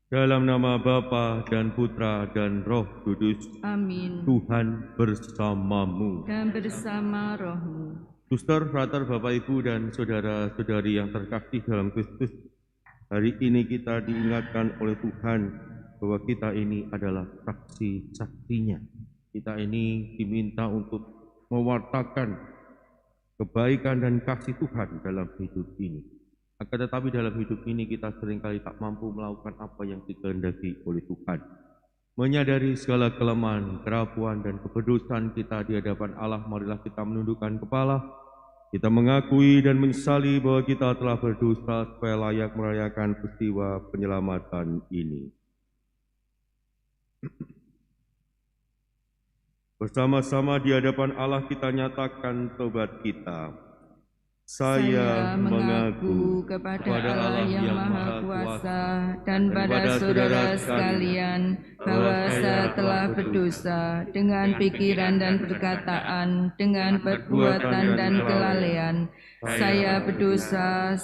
Dalam nama Bapa dan Putra dan Roh Kudus. Amin. Tuhan bersamamu. Dan bersama rohmu. Suster, frater, Bapak, Ibu, dan saudara-saudari yang terkasih dalam Kristus, hari ini kita diingatkan oleh Tuhan bahwa kita ini adalah saksi-saksinya. Kita ini diminta untuk mewartakan kebaikan dan kasih Tuhan dalam hidup ini. Akan tetapi dalam hidup ini kita seringkali tak mampu melakukan apa yang dikehendaki oleh Tuhan. Menyadari segala kelemahan, kerapuan, dan keberdosan kita di hadapan Allah, marilah kita menundukkan kepala. Kita mengakui dan menyesali bahwa kita telah berdosa supaya layak merayakan peristiwa penyelamatan ini. Bersama-sama di hadapan Allah kita nyatakan tobat kita. Saya mengaku kepada Allah yang Maha Kuasa dan pada saudara sekalian bahwa saya telah berdosa dengan pikiran dan perkataan, dengan perbuatan dan kelalaian. Saya berdosa,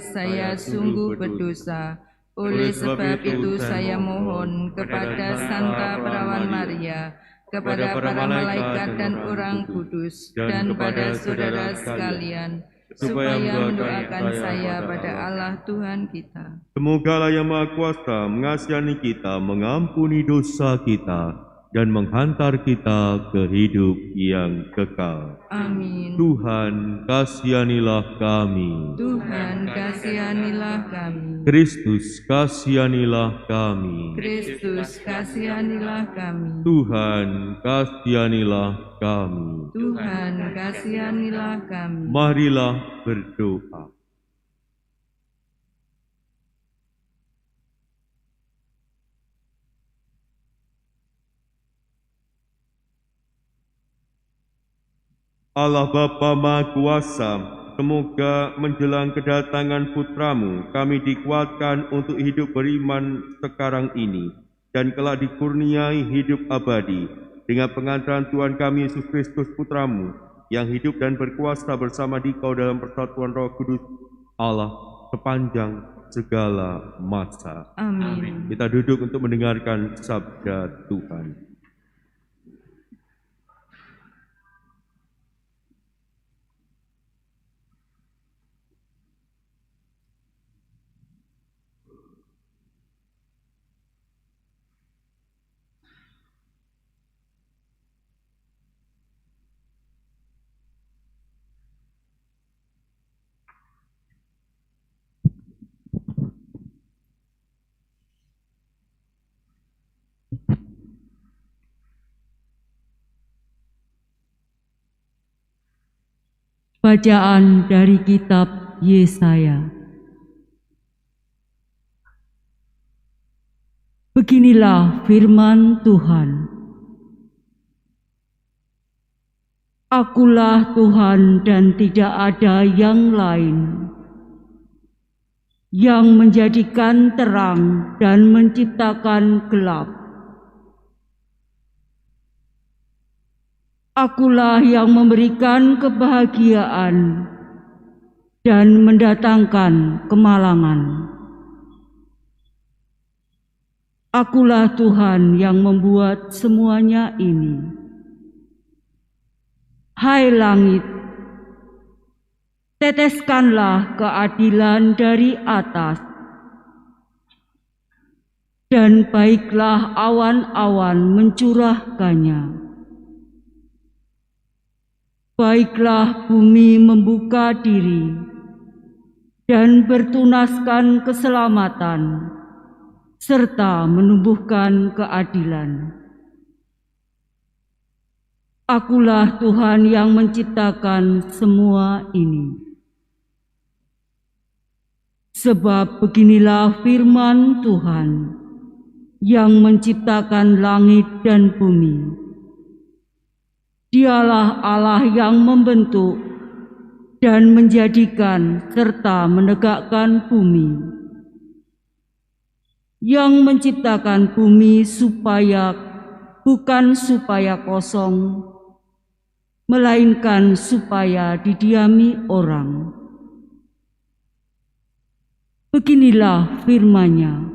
saya sungguh berdosa. Oleh sebab itu saya mohon kepada Santa Perawan Maria, kepada para malaikat dan orang kudus, dan pada saudara sekalian, supaya mendoakan saya pada Allah Tuhan kita. Semoga Allah yang Maha Kuasa mengasihani kita, mengampuni dosa kita, dan menghantar kita ke hidup yang kekal. Amin. Tuhan, kasihanilah kami. Tuhan, kasihanilah kami. Kristus, kasihanilah kami. Kristus, kasihanilah kami. Tuhan, kasihanilah kami. Tuhan, kasihanilah kami. Marilah berdoa. Allah Bapa Maha Kuasa, semoga menjelang kedatangan Putramu, kami dikuatkan untuk hidup beriman sekarang ini, dan kelak dikurniai hidup abadi, dengan pengantaran Tuhan kami Yesus Kristus Putramu, yang hidup dan berkuasa bersama Dikau dalam persatuan Roh Kudus, Allah, sepanjang segala masa. Amin. Kita duduk untuk mendengarkan sabda Tuhan. Bacaan dari kitab Yesaya. Beginilah firman Tuhan. Akulah Tuhan dan tidak ada yang lain, yang menjadikan terang dan menciptakan gelap. Akulah yang memberikan kebahagiaan dan mendatangkan kemalangan. Akulah Tuhan yang membuat semuanya ini. Hai langit, teteskanlah keadilan dari atas, dan baiklah awan-awan mencurahkannya. Baiklah bumi membuka diri dan bertunaskan keselamatan, serta menumbuhkan keadilan. Akulah Tuhan yang menciptakan semua ini. Sebab beginilah firman Tuhan yang menciptakan langit dan bumi. Dialah Allah yang membentuk dan menjadikan serta menegakkan bumi, yang menciptakan bumi bukan supaya kosong, melainkan supaya didiami orang. Beginilah firman-Nya.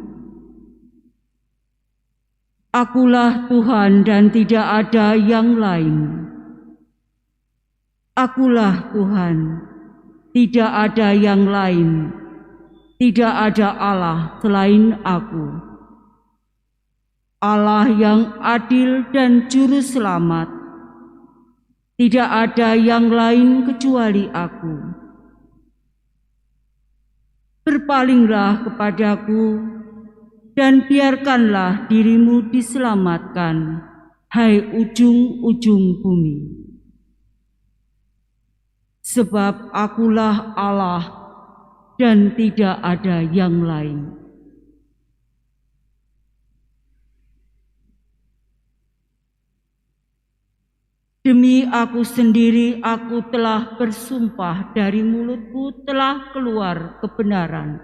Akulah Tuhan dan tidak ada yang lain. Akulah Tuhan, tidak ada yang lain. Tidak ada Allah selain Aku. Allah yang adil dan juru selamat. Tidak ada yang lain kecuali Aku. Berpalinglah kepadaku dan biarkanlah dirimu diselamatkan, hai ujung-ujung bumi. Sebab Akulah Allah dan tidak ada yang lain. Demi Aku sendiri, Aku telah bersumpah, dari mulutku telah keluar kebenaran.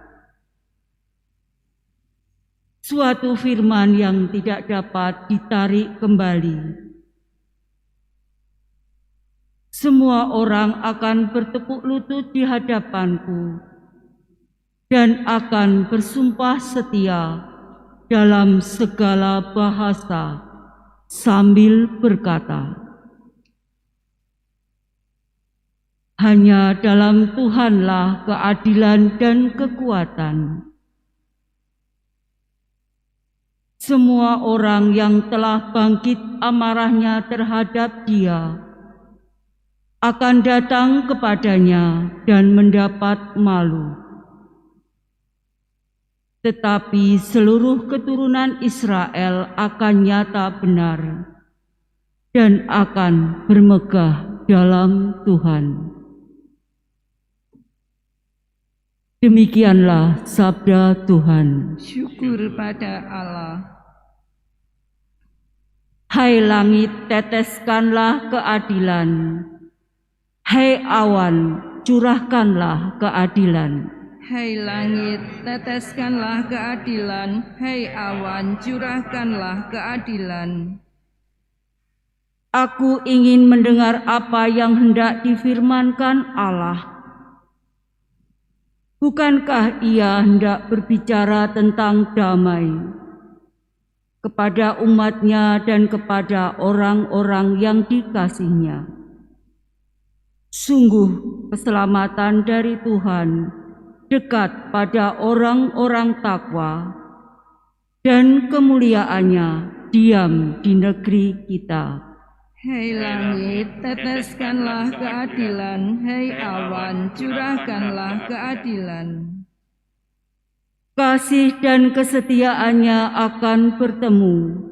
Suatu firman yang tidak dapat ditarik kembali. Semua orang akan bertepuk lutut di hadapanku dan akan bersumpah setia dalam segala bahasa sambil berkata, hanya dalam Tuhanlah keadilan dan kekuatan. Semua orang yang telah bangkit amarahnya terhadap Dia akan datang kepadanya dan mendapat malu. Tetapi seluruh keturunan Israel akan nyata benar dan akan bermegah dalam Tuhan. Demikianlah sabda Tuhan. Syukur pada Allah. Hai langit, teteskanlah keadilan. Hai awan, curahkanlah keadilan. Hai langit, teteskanlah keadilan. Hai awan, curahkanlah keadilan. Aku ingin mendengar apa yang hendak difirmankan Allah. Bukankah Ia hendak berbicara tentang damai kepada umat-Nya dan kepada orang-orang yang dikasih-Nya? Sungguh keselamatan dari Tuhan dekat pada orang-orang takwa, dan kemuliaan-Nya diam di negeri kita. Hai langit, teteskanlah keadilan. Hai awan, curahkanlah keadilan. Kasih dan kesetiaan-Nya akan bertemu.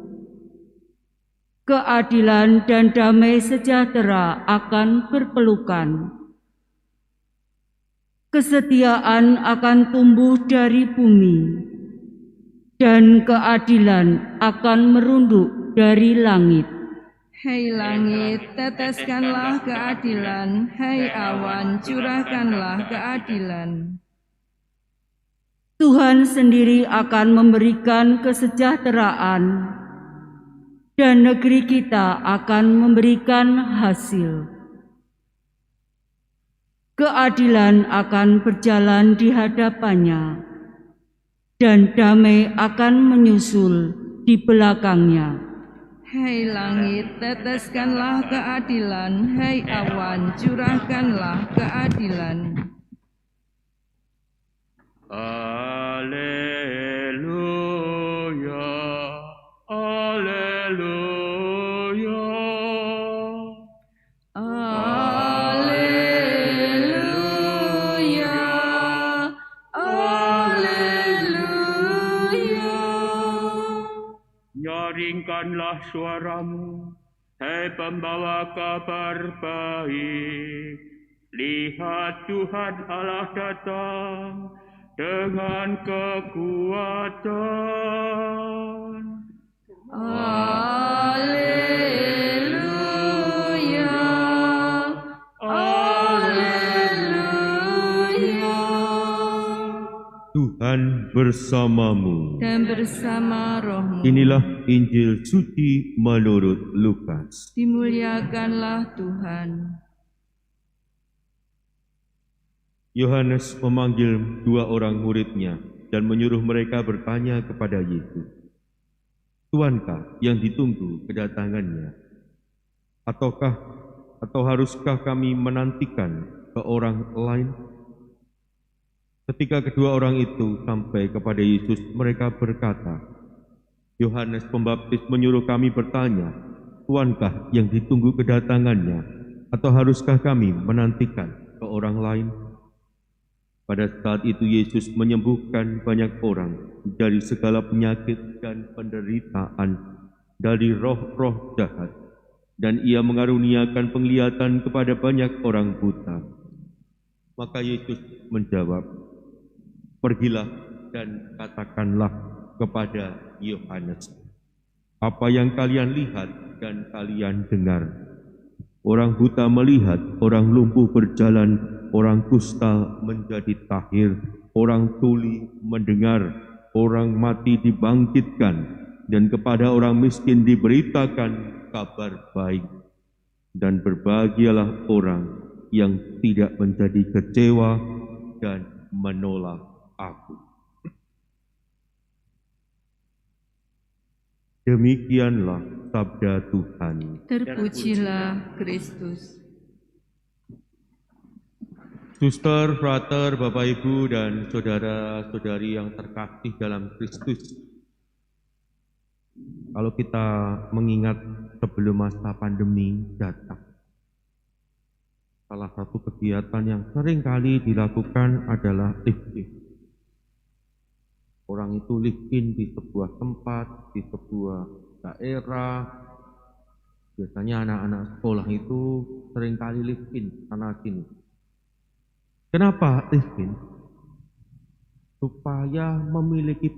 Keadilan dan damai sejahtera akan berpelukan. Kesetiaan akan tumbuh dari bumi, dan keadilan akan merunduk dari langit. Hai langit, teteskanlah keadilan. Hai awan, curahkanlah keadilan. Tuhan sendiri akan memberikan kesejahteraan, dan negeri kita akan memberikan hasil. Keadilan akan berjalan di hadapannya, dan damai akan menyusul di belakangnya. Hai langit, teteskanlah keadilan. Hai awan, curahkanlah keadilan. Alleluia, alleluia. Alleluia, alleluia. Nyaringkanlah suaramu, hai pembawa kabar baik. Lihat Tuhan Allah datang dengan kekuatan. Alleluia, alleluia. Tuhan bersamamu. Dan bersama rohmu. Inilah Injil suci menurut Lukas. Dimuliakanlah Tuhan. Yohanes memanggil 2 orang muridnya dan menyuruh mereka bertanya kepada Yesus, "Tuankah yang ditunggu kedatangannya? Atau haruskah kami menantikan ke orang lain?" Ketika kedua orang itu sampai kepada Yesus, mereka berkata, "Yohanes Pembaptis menyuruh kami bertanya, Tuankah yang ditunggu kedatangannya? Atau haruskah kami menantikan ke orang lain?" Pada saat itu Yesus menyembuhkan banyak orang dari segala penyakit dan penderitaan, dari roh-roh jahat, dan Ia mengaruniakan penglihatan kepada banyak orang buta. Maka Yesus menjawab, "Pergilah dan katakanlah kepada Yohanes, apa yang kalian lihat dan kalian dengar. Orang buta melihat, orang lumpuh berjalan, orang kusta menjadi tahir, orang tuli mendengar, orang mati dibangkitkan, dan kepada orang miskin diberitakan kabar baik. Dan berbahagialah orang yang tidak menjadi kecewa dan menolak Aku." Demikianlah sabda Tuhan. Terpujilah Kristus. Suster, frater, Bapak, Ibu, dan saudara-saudari yang terkasih dalam Kristus. Kalau kita mengingat sebelum masa pandemi datang, salah satu kegiatan yang sering kali dilakukan adalah live-in. Orang itu live-in di sebuah tempat, di sebuah daerah. Biasanya anak-anak sekolah itu sering kali live-in sana sini. Kenapa live-in? Supaya memiliki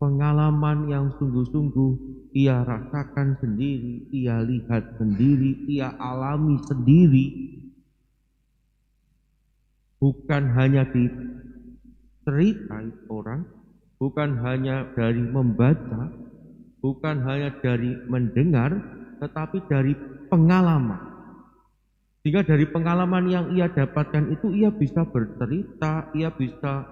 pengalaman yang sungguh-sungguh ia rasakan sendiri, ia lihat sendiri, ia alami sendiri. Bukan hanya diceritai orang, bukan hanya dari membaca, bukan hanya dari mendengar, tetapi dari pengalaman. Sehingga dari pengalaman yang ia dapatkan itu ia bisa bercerita, ia bisa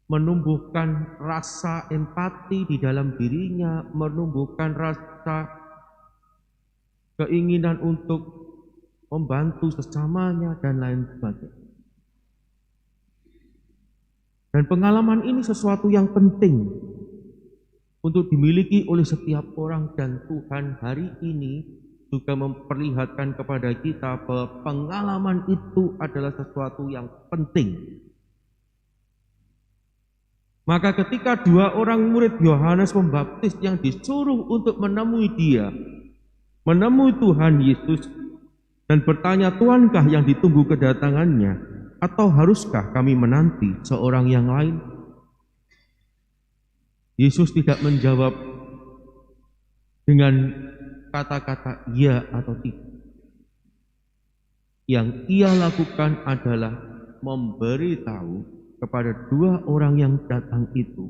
menumbuhkan rasa empati di dalam dirinya, menumbuhkan rasa keinginan untuk membantu sesamanya dan lain sebagainya. Dan pengalaman ini sesuatu yang penting untuk dimiliki oleh setiap orang, dan Tuhan hari ini juga memperlihatkan kepada kita bahwa pengalaman itu adalah sesuatu yang penting. Maka ketika 2 orang murid Yohanes Pembaptis yang disuruh untuk menemui dia, menemui Tuhan Yesus dan bertanya, "Tuankah yang ditunggu kedatangannya? Atau haruskah kami menanti seorang yang lain?" Yesus tidak menjawab dengan kata-kata ya atau tidak. Yang ia lakukan adalah memberitahu kepada 2 orang yang datang itu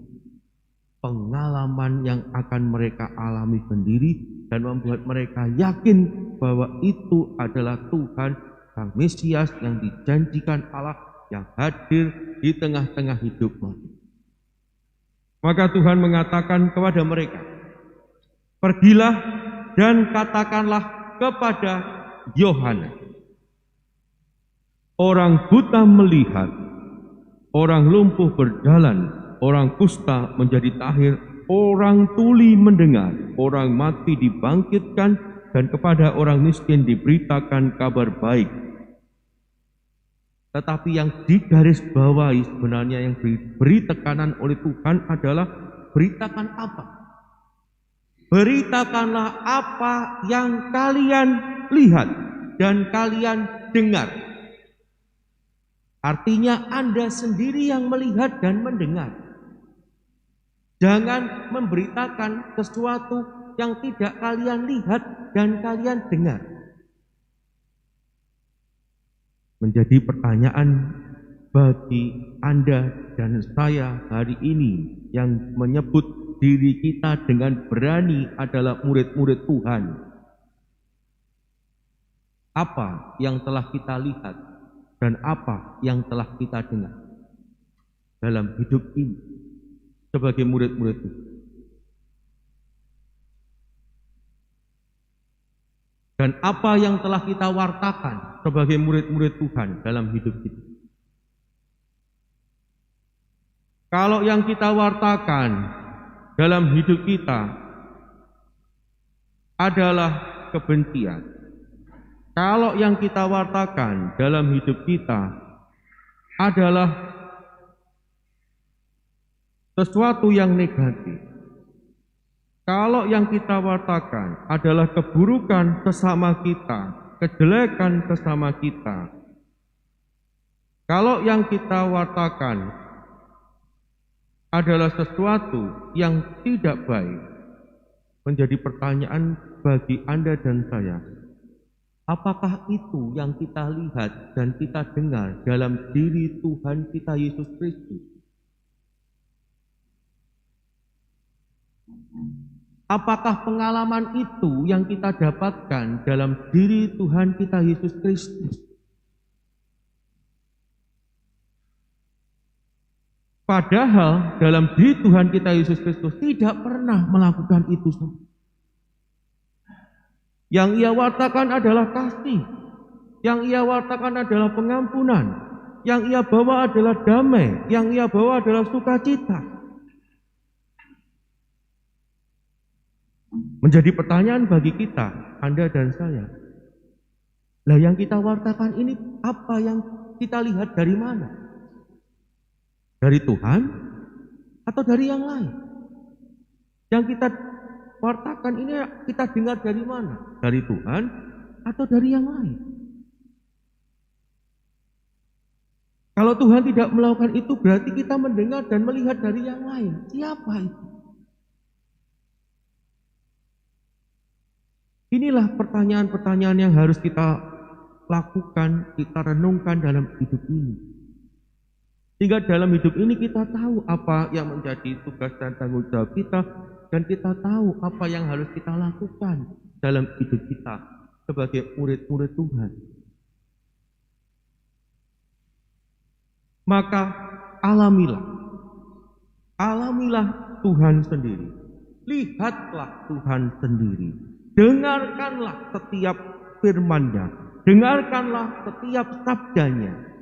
pengalaman yang akan mereka alami sendiri dan membuat mereka yakin bahwa itu adalah Tuhan Sang Mesias yang dijanjikan Allah yang hadir di tengah-tengah hidup mereka. Maka Tuhan mengatakan kepada mereka, "Pergilah dan katakanlah kepada Yohanes, orang buta melihat, orang lumpuh berjalan, orang kusta menjadi tahir, orang tuli mendengar, orang mati dibangkitkan, dan kepada orang miskin diberitakan kabar baik." Tetapi yang digarisbawahi sebenarnya yang diberi tekanan oleh Tuhan adalah beritakan apa? Beritakanlah apa yang kalian lihat dan kalian dengar. Artinya Anda sendiri yang melihat dan mendengar. Jangan memberitakan sesuatu yang tidak kalian lihat dan kalian dengar. Menjadi pertanyaan bagi Anda dan saya hari ini yang menyebut diri kita dengan berani adalah murid-murid Tuhan. apa yang telah kita lihat dan apa yang telah kita dengar dalam hidup ini sebagai murid-murid Tuhan. Dan apa yang telah kita wartakan sebagai murid-murid Tuhan dalam hidup kita. Kalau yang kita wartakan dalam hidup kita adalah kebencian, kalau yang kita wartakan dalam hidup kita adalah sesuatu yang negatif, kalau yang kita wartakan adalah keburukan sesama kita, kejelekan sesama kita, kalau yang kita wartakan adalah sesuatu yang tidak baik, menjadi pertanyaan bagi Anda dan saya, apakah itu yang kita lihat dan kita dengar dalam diri Tuhan kita Yesus Kristus? Apakah pengalaman itu yang kita dapatkan dalam diri Tuhan kita Yesus Kristus? Padahal dalam diri Tuhan kita Yesus Kristus tidak pernah melakukan itu semua. Yang ia wartakan adalah kasih, yang ia wartakan adalah pengampunan, yang ia bawa adalah damai, yang ia bawa adalah sukacita. Menjadi pertanyaan bagi kita, Anda dan saya. Lah yang kita wartakan ini apa yang kita lihat dari mana? Dari Tuhan atau dari yang lain? Yang kita wartakan ini kita dengar dari mana? Dari Tuhan atau dari yang lain? Kalau Tuhan tidak melakukan itu berarti kita mendengar dan melihat dari yang lain. Siapa itu? Inilah pertanyaan-pertanyaan yang harus kita lakukan, kita renungkan dalam hidup ini. Sehingga dalam hidup ini kita tahu apa yang menjadi tugas dan tanggung jawab kita, dan kita tahu apa yang harus kita lakukan dalam hidup kita sebagai murid-murid Tuhan. Maka alamilah Tuhan sendiri, lihatlah Tuhan sendiri, dengarkanlah setiap firman-Nya, dengarkanlah setiap sabdanya.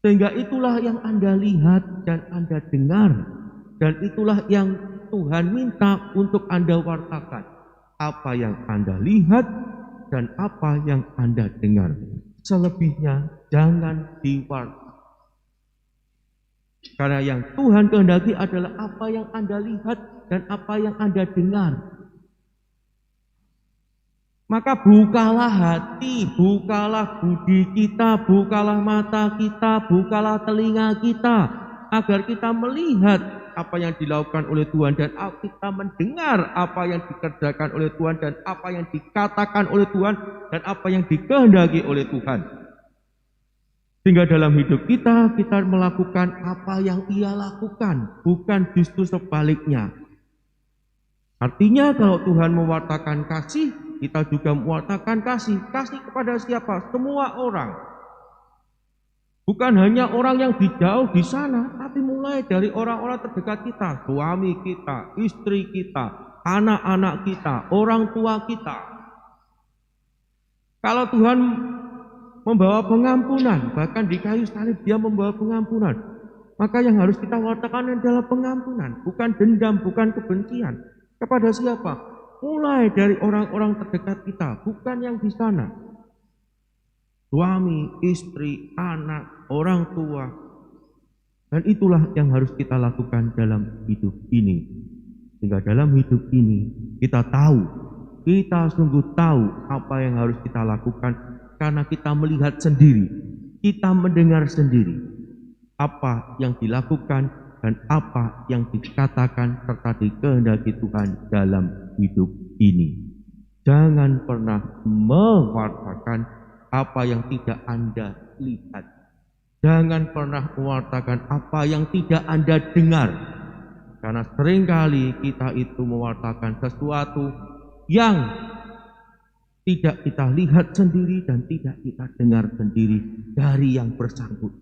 Sehingga itulah yang Anda lihat dan Anda dengar. Dan itulah yang Tuhan minta untuk Anda wartakan. Apa yang Anda lihat dan apa yang Anda dengar. Selebihnya jangan diwartakan. Karena yang Tuhan kehendaki adalah apa yang Anda lihat dan apa yang Anda dengar. Maka bukalah hati, bukalah budi kita, bukalah mata kita, bukalah telinga kita, agar kita melihat apa yang dilakukan oleh Tuhan dan kita mendengar apa yang dikerjakan oleh Tuhan dan apa yang dikatakan oleh Tuhan dan apa yang dikehendaki oleh Tuhan. Sehingga dalam hidup kita melakukan apa yang Ia lakukan, bukan justru sebaliknya. Artinya kalau Tuhan mewartakan kasih, kita juga mewartakan kasih. Kasih kepada siapa? Semua orang. Bukan hanya orang yang jauh di sana, tapi mulai dari orang-orang terdekat kita, suami kita, istri kita, anak-anak kita, orang tua kita. Kalau Tuhan membawa pengampunan, bahkan di kayu salib Dia membawa pengampunan, maka yang harus kita wartakan adalah pengampunan, bukan dendam, bukan kebencian. Kepada siapa? Mulai dari orang-orang terdekat kita, bukan yang di sana. Suami, istri, anak, orang tua. Dan itulah yang harus kita lakukan dalam hidup ini. Sehingga dalam hidup ini kita tahu, kita sungguh tahu apa yang harus kita lakukan. Karena kita melihat sendiri, kita mendengar sendiri apa yang dilakukan dan apa yang dikatakan serta dikehendaki Tuhan dalam hidup ini. Jangan pernah mewartakan apa yang tidak Anda lihat. Jangan pernah mewartakan apa yang tidak Anda dengar. Karena seringkali kita itu mewartakan sesuatu yang tidak kita lihat sendiri dan tidak kita dengar sendiri dari yang bersangkutan.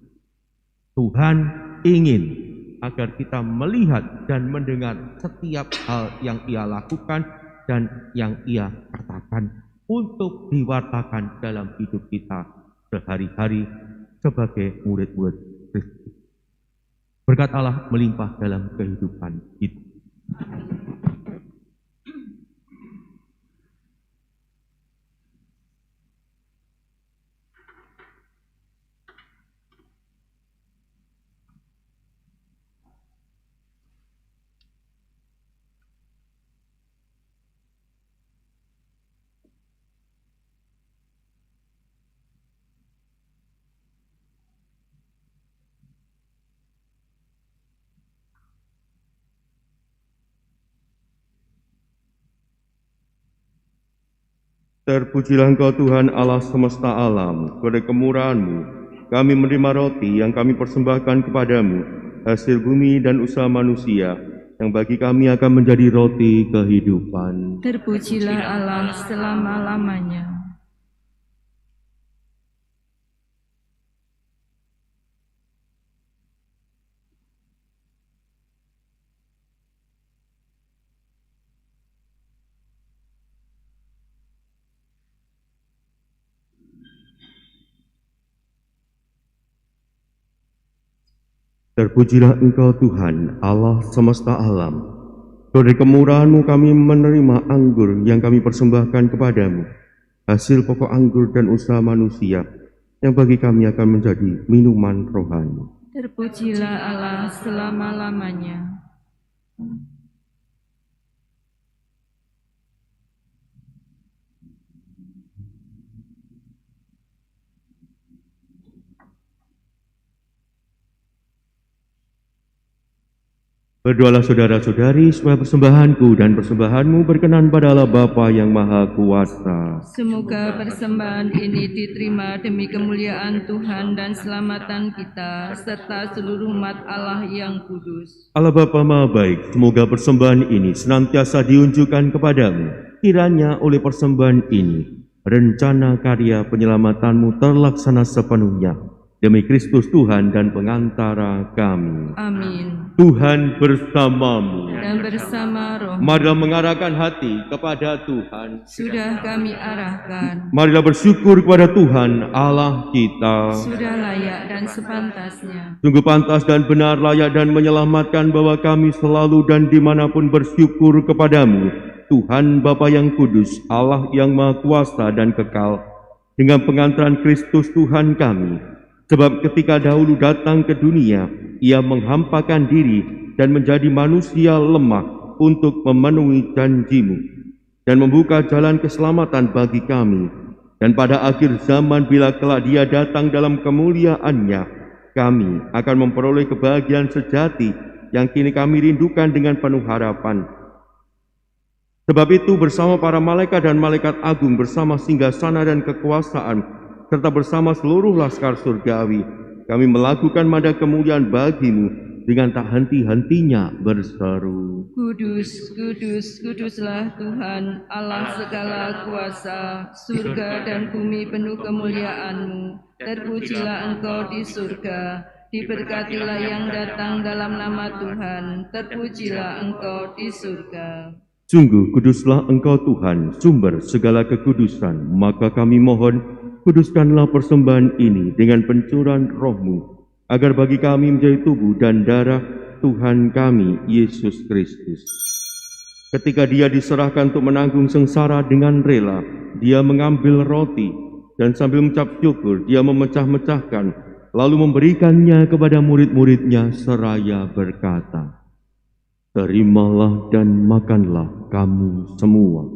Tuhan ingin agar kita melihat dan mendengar setiap hal yang Ia lakukan dan yang Ia katakan untuk diwartakan dalam hidup kita sehari-hari sebagai murid-murid Kristus. Berkat Allah melimpah dalam kehidupan kita. Terpujilah Engkau Tuhan Allah semesta alam, kepada kemurahan-Mu kami menerima roti yang kami persembahkan kepadamu, hasil bumi dan usaha manusia, yang bagi kami akan menjadi roti kehidupan. Terpujilah Allah selama-lamanya. Terpujilah Engkau Tuhan Allah semesta alam, dari kemurahan-Mu kami menerima anggur yang kami persembahkan kepadamu, hasil pokok anggur dan usaha manusia, yang bagi kami akan menjadi minuman rohani. Terpujilah Allah selama-lamanya. Berdoalah saudara-saudari supaya persembahanku dan persembahanmu berkenan pada Allah Bapa yang Maha Kuasa. Semoga persembahan ini diterima demi kemuliaan Tuhan dan selamatan kita, serta seluruh umat Allah yang kudus. Allah Bapa Maha Baik, semoga persembahan ini senantiasa diunjukkan kepadamu. Kiranya oleh persembahan ini, rencana karya penyelamatanmu terlaksana sepenuhnya. Demi Kristus Tuhan dan pengantara kami. Amin. Tuhan bersamamu. Dan bersama roh. Marilah mengarahkan hati kepada Tuhan. Sudah kami arahkan. Marilah bersyukur kepada Tuhan Allah kita. Sudah layak dan sepantasnya. Sungguh pantas dan benar, layak dan menyelamatkan bahwa kami selalu dan dimanapun bersyukur kepadamu, Tuhan Bapa yang kudus, Allah yang Maha Kuasa dan kekal, dengan pengantaran Kristus Tuhan kami. Sebab ketika dahulu datang ke dunia, Ia menghampakan diri dan menjadi manusia lemah untuk memenuhi janji-Mu dan membuka jalan keselamatan bagi kami. Dan pada akhir zaman bila kelak Dia datang dalam kemuliaan-Nya, kami akan memperoleh kebahagiaan sejati yang kini kami rindukan dengan penuh harapan. Sebab itu bersama para malaikat dan malaikat agung, bersama singgasana dan kekuasaan, serta bersama seluruh laskar surgawi, kami melakukan mandat kemuliaan bagi-Mu dengan tak henti-hentinya berseru. Kudus, kudus, kuduslah Tuhan, Allah segala kuasa, surga dan bumi penuh kemuliaan-Mu. Terpujilah Engkau di surga, diberkatilah yang datang dalam nama Tuhan, terpujilah Engkau di surga. Sungguh kuduslah Engkau Tuhan, sumber segala kekudusan, maka kami mohon, kuduskanlah persembahan ini dengan pencurahan roh-Mu, agar bagi kami menjadi tubuh dan darah Tuhan kami, Yesus Kristus. Ketika Dia diserahkan untuk menanggung sengsara dengan rela, Dia mengambil roti, dan sambil mengucap syukur, Dia memecah-mecahkan, lalu memberikannya kepada murid-murid-Nya seraya berkata, "Terimalah dan makanlah kamu semua.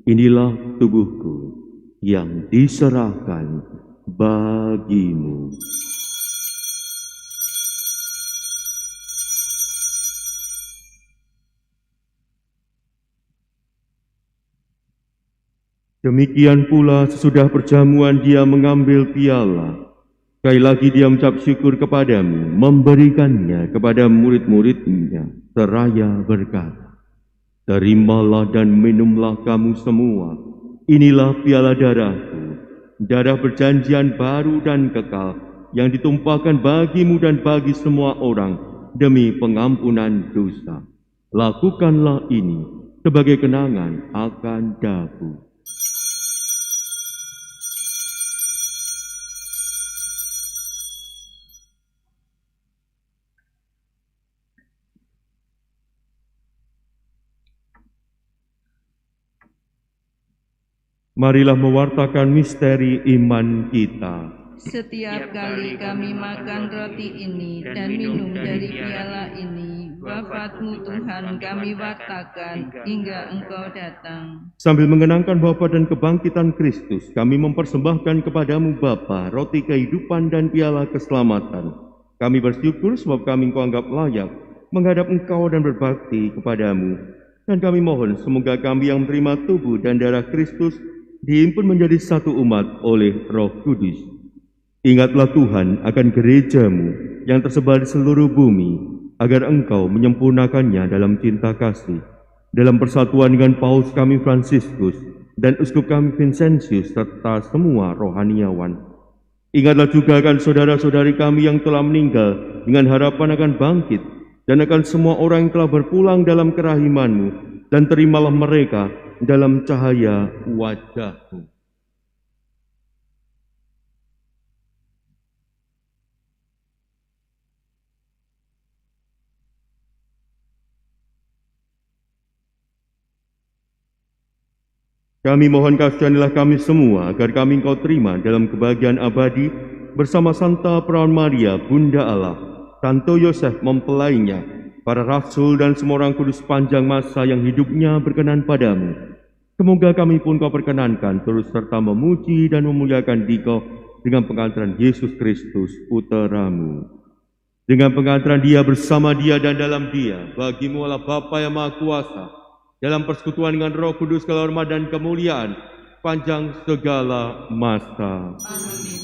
Inilah tubuhku yang diserahkan bagimu." Demikian pula sesudah perjamuan Dia mengambil piala. Sekali lagi Dia mengucap syukur kepadamu, memberikannya kepada murid-murid-Nya, seraya berkata, "Terimalah dan minumlah kamu semua. Inilah piala darahku, darah perjanjian baru dan kekal, yang ditumpahkan bagimu dan bagi semua orang demi pengampunan dosa. Lakukanlah ini sebagai kenangan akan daku. Marilah mewartakan misteri iman kita. Setiap kali kami makan roti ini dan minum dari piala ini, wafat-Mu Tuhan kami wartakan hingga Engkau datang. Sambil mengenangkan wafat dan kebangkitan Kristus, kami mempersembahkan kepadamu Bapa, roti kehidupan dan piala keselamatan. Kami bersyukur sebab kami Engkau anggap layak menghadap Engkau dan berbakti kepadamu. Dan kami mohon semoga kami yang menerima tubuh dan darah Kristus dihimpun menjadi satu umat oleh Roh Kudus. Ingatlah Tuhan akan gereja-Mu yang tersebar di seluruh bumi, agar Engkau menyempurnakannya dalam cinta kasih, dalam persatuan dengan Paus kami Fransiskus dan Uskup kami Vincentius serta semua rohaniawan. Ingatlah juga akan saudara-saudari kami yang telah meninggal dengan harapan akan bangkit, dan akan semua orang yang telah berpulang dalam kerahiman-Mu, dan terimalah mereka dalam cahaya wajah-Mu. Kami mohon kasihanilah kami semua agar kami Engkau terima dalam kebahagiaan abadi bersama Santa Perawan Maria, Bunda Allah, Santo Yosef mempelainya, para rasul dan semua orang kudus sepanjang masa yang hidupnya berkenan padamu. Semoga kami pun Kau perkenankan terus serta memuji dan memuliakan Dikau dengan pengantaran Yesus Kristus, Puteramu. Dengan pengantaran Dia, bersama Dia dan dalam Dia, bagimu Allah Bapa yang Maha Kuasa, dalam persekutuan dengan Roh Kudus, segala hormat dan kemuliaan panjang segala masa. Amin.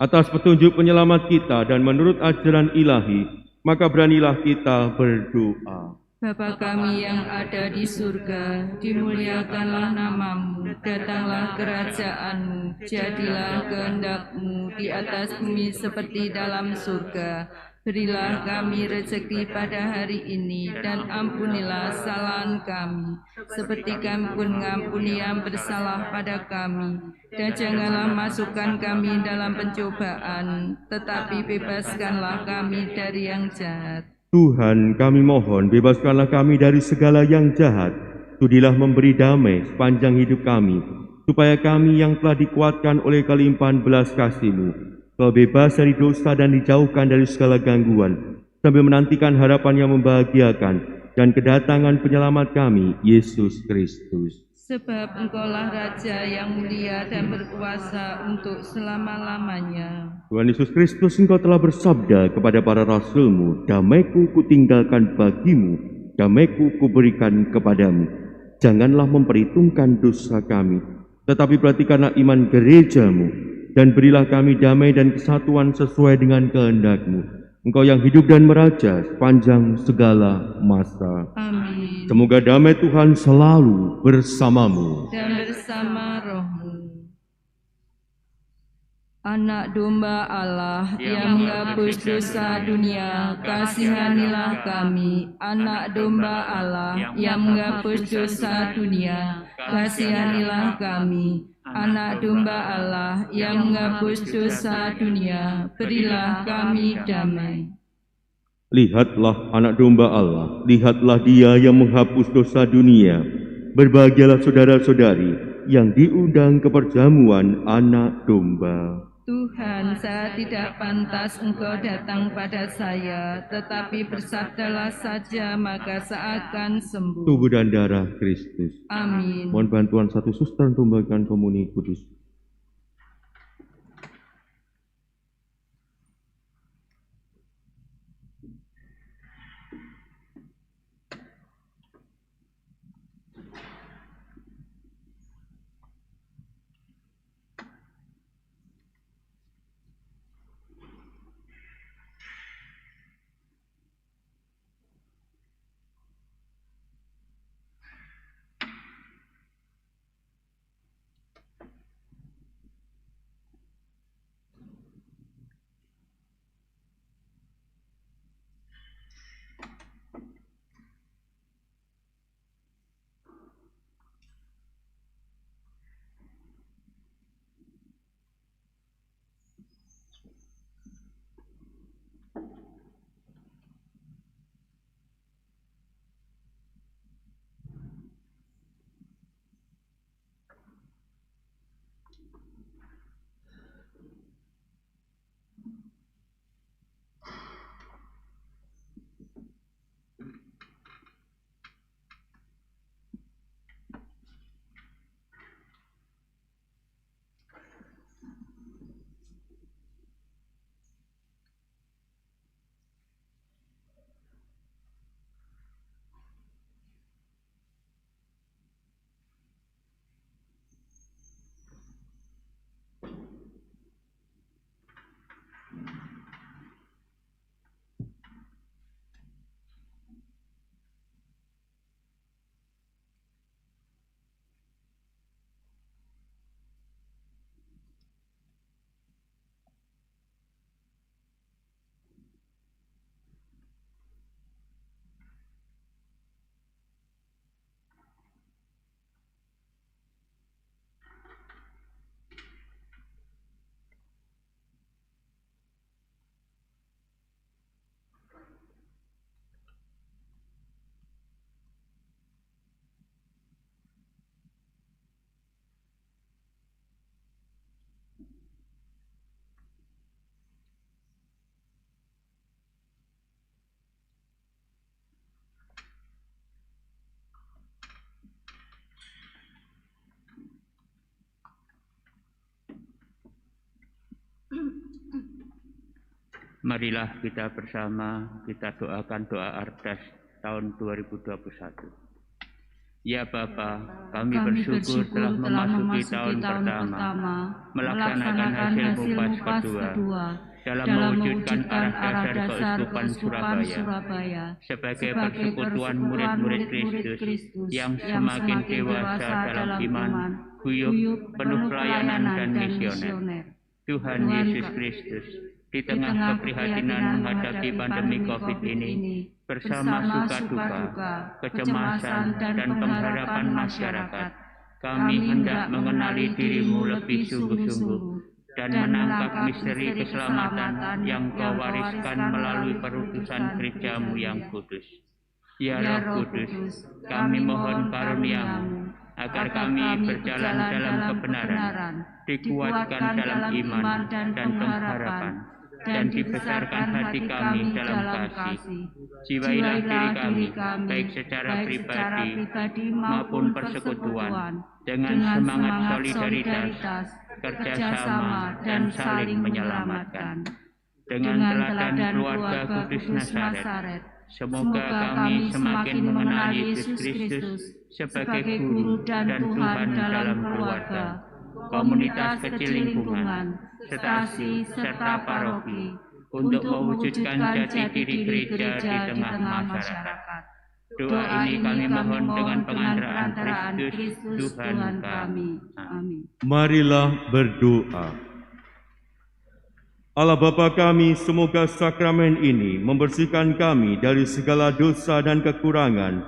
Atas petunjuk penyelamat kita dan menurut ajaran ilahi, maka beranilah kita berdoa. Bapa kami yang ada di surga, dimuliakanlah nama-Mu, datanglah kerajaan-Mu, jadilah kehendak-Mu di atas bumi seperti dalam surga. Berilah kami rezeki pada hari ini, dan ampunilah kesalahan kami, seperti kami pun mengampuni yang bersalah pada kami. Dan janganlah masukkan kami dalam pencobaan, tetapi bebaskanlah kami dari yang jahat. Tuhan, kami mohon, bebaskanlah kami dari segala yang jahat. Sudilah memberi damai sepanjang hidup kami, supaya kami yang telah dikuatkan oleh kelimpahan belas kasih-Mu, Kau bebas dari dosa dan dijauhkan dari segala gangguan, sambil menantikan harapan yang membahagiakan dan kedatangan penyelamat kami, Yesus Kristus. Sebab Engkaulah Raja yang mulia dan berkuasa untuk selama-lamanya. Tuhan Yesus Kristus, Engkau telah bersabda kepada para rasul-Mu, damai-Ku kutinggalkan bagimu, damai-Ku kuberikan kepadamu. Janganlah memperhitungkan dosa kami, tetapi perhatikanlah iman gereja-Mu, dan berilah kami damai dan kesatuan sesuai dengan kehendak-Mu. Engkau yang hidup dan meraja sepanjang segala masa. Amin. Semoga damai Tuhan selalu bersamamu. Dan bersama roh-Mu. Anak domba Allah yang menghapus dosa dunia, kasihanilah kami. Anak domba Allah yang menghapus dosa dunia, kasihanilah kami. Anak domba Allah yang menghapus dosa dunia, berilah kami damai. Lihatlah anak domba Allah, lihatlah Dia yang menghapus dosa dunia. Berbahagialah saudara-saudari yang diundang ke perjamuan anak domba. Tuhan, saya tidak pantas Engkau datang pada saya, tetapi bersabdalah saja, maka saya akan sembuh. Tubuh dan darah Kristus. Amin. Mohon bantuan satu suster untuk membagikan komuni kudus. Marilah kita bersama kita doakan doa Ardas tahun 2021. Ya Bapa, kami bersyukur telah memasuki tahun pertama, melaksanakan hasil Mupas kedua, dalam mewujudkan arah dasar keuskupan Surabaya sebagai persekutuan murid-murid Kristus yang semakin dewasa dalam iman, guyup, penuh pelayanan dan misioner. Tuhan Yesus Kristus, di tengah keprihatinan menghadapi pandemi COVID ini, bersama suka duka, kecemasan dan pengharapan masyarakat, kami hendak mengenali diri-Mu lebih sungguh-sungguh dan menangkap misteri keselamatan yang Kau wariskan melalui perutusan gereja-Mu yang kudus. Ya Roh Kudus, kami mohon karunia-Mu agar kami berjalan dalam kebenaran, dikuatkan dalam iman dan pengharapan, dan dibesarkan hati kami dalam kasih. Jiwailah diri kami, baik secara pribadi maupun persekutuan, dengan semangat solidaritas, kerjasama, dan saling menyelamatkan. Dengan teladan keluarga Kudus Nazaret, semoga kami semakin mengenal Yesus Kristus sebagai Guru dan Tuhan dalam keluarga, komunitas kecil lingkungan, stasi, serta paroki, untuk mewujudkan jati diri gereja di tengah masyarakat. Doa ini kami mohon dengan pengantaraan Kristus, Tuhan kami. Amin. Marilah berdoa. Allah Bapa kami, semoga sakramen ini membersihkan kami dari segala dosa dan kekurangan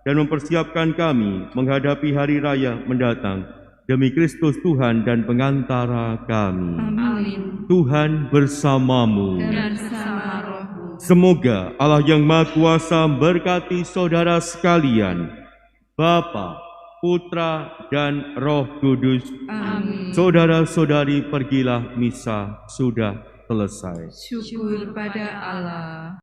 dan mempersiapkan kami menghadapi hari raya mendatang demi Kristus Tuhan dan pengantara kami. Amin. Tuhan bersamamu. Dan bersama rohmu. Semoga Allah yang Maha Kuasa memberkati saudara sekalian, Bapa, Putra, dan Roh Kudus. Amin. Saudara-saudari, pergilah, misa sudah selesai. Syukur pada Allah.